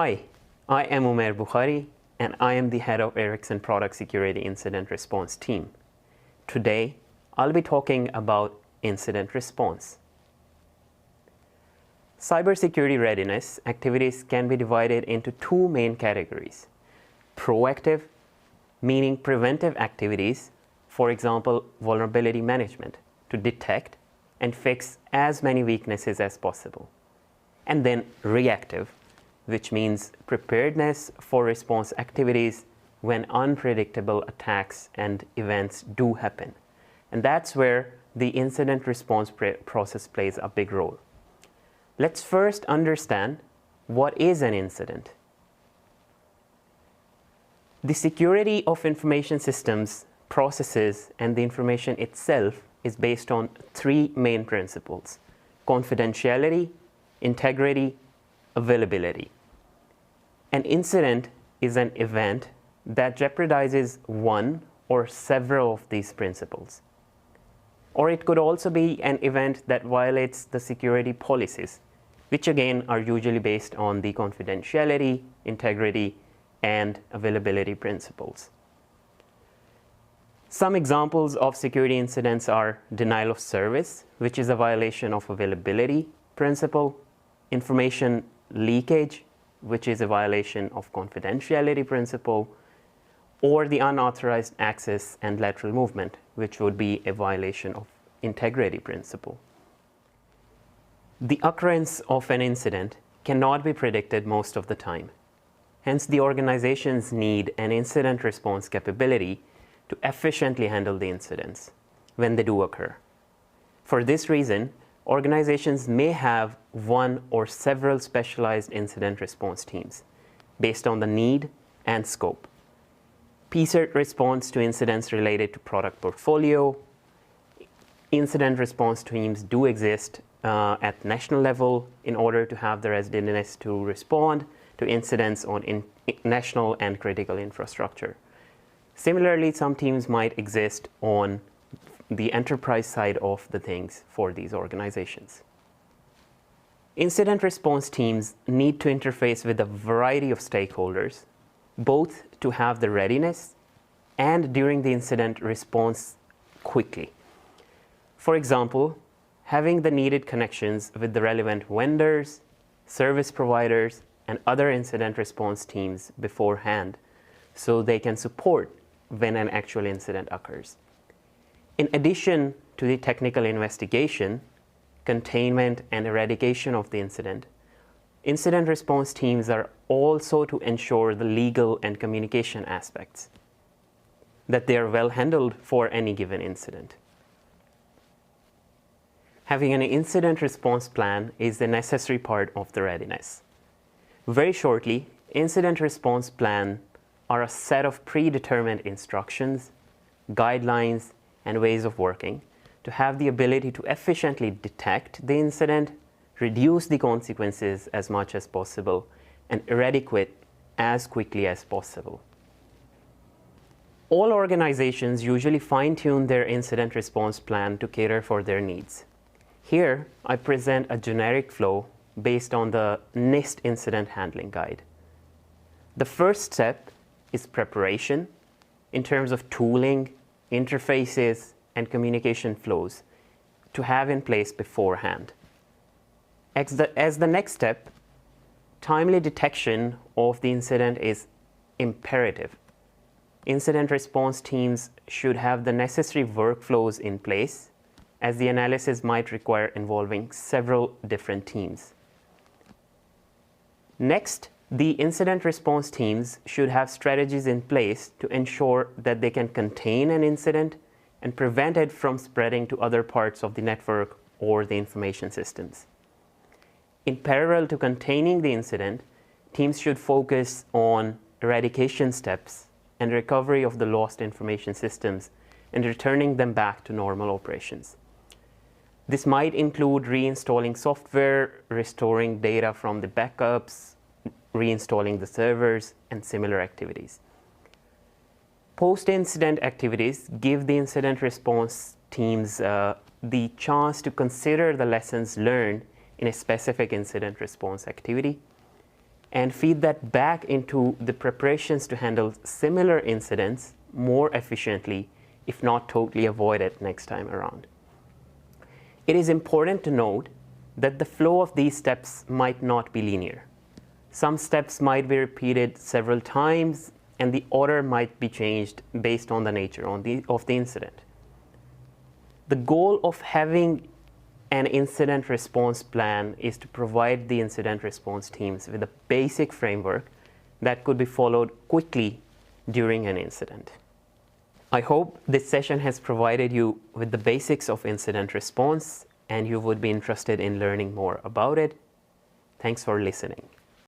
Hi, I am Umair Bukhari, and I am the head of Ericsson Product Security Incident Response Team. Today, I'll be talking about incident response. Cybersecurity readiness activities can be divided into two main categories. Proactive, meaning preventive activities, for example, vulnerability management, to detect and fix as many weaknesses as possible. And then reactive, which means preparedness for response activities when unpredictable attacks and events do happen. And that's where the incident response process plays a big role. Let's first understand what is an incident. The security of information systems, processes, and the information itself is based on three main principles: confidentiality, integrity, availability. An incident is an event that jeopardizes one or several of these principles. Or it could also be an event that violates the security policies, which again are usually based on the confidentiality, integrity, and availability principles. Some examples of security incidents are denial of service, which is a violation of availability principle, information leakage, which is a violation of confidentiality principle, or the unauthorized access and lateral movement, which would be a violation of integrity principle. The occurrence of an incident cannot be predicted most of the time. Hence, the organizations need an incident response capability to efficiently handle the incidents when they do occur. For this reason, organizations may have one or several specialized incident response teams based on the need and scope. PCERT responds to incidents related to product portfolio. Incident response teams do exist at national level in order to have the readiness to respond to incidents on national and critical infrastructure. Similarly, some teams might exist on the enterprise side of the things for these organizations. Incident response teams need to interface with a variety of stakeholders, both to have the readiness and during the incident response quickly. For example, having the needed connections with the relevant vendors, service providers, and other incident response teams beforehand so they can support when an actual incident occurs. In addition to the technical investigation, containment, and eradication of the incident response teams are also to ensure the legal and communication aspects, that they are well handled for any given incident. Having an incident response plan is a necessary part of the readiness. Very shortly, incident response plans are a set of predetermined instructions, guidelines, and ways of working to have the ability to efficiently detect the incident, reduce the consequences as much as possible, and eradicate as quickly as possible. All organizations usually fine-tune their incident response plan to cater for their needs. Here, I present a generic flow based on the NIST Incident Handling Guide. The first step is preparation in terms of tooling, interfaces, and communication flows to have in place beforehand. As the next step, timely detection of the incident is imperative. Incident response teams should have the necessary workflows in place, as the analysis might require involving several different teams. Next, the incident response teams should have strategies in place to ensure that they can contain an incident and prevent it from spreading to other parts of the network or the information systems. In parallel to containing the incident, teams should focus on eradication steps and recovery of the lost information systems and returning them back to normal operations. This might include reinstalling software, restoring data from the backups, reinstalling the servers, and similar activities. Post-incident activities give the incident response teams the chance to consider the lessons learned in a specific incident response activity and feed that back into the preparations to handle similar incidents more efficiently, if not totally avoid it next time around. It is important to note that the flow of these steps might not be linear. Some steps might be repeated several times, and the order might be changed based on the nature of the incident. The goal of having an incident response plan is to provide the incident response teams with a basic framework that could be followed quickly during an incident. I hope this session has provided you with the basics of incident response and you would be interested in learning more about it. Thanks for listening.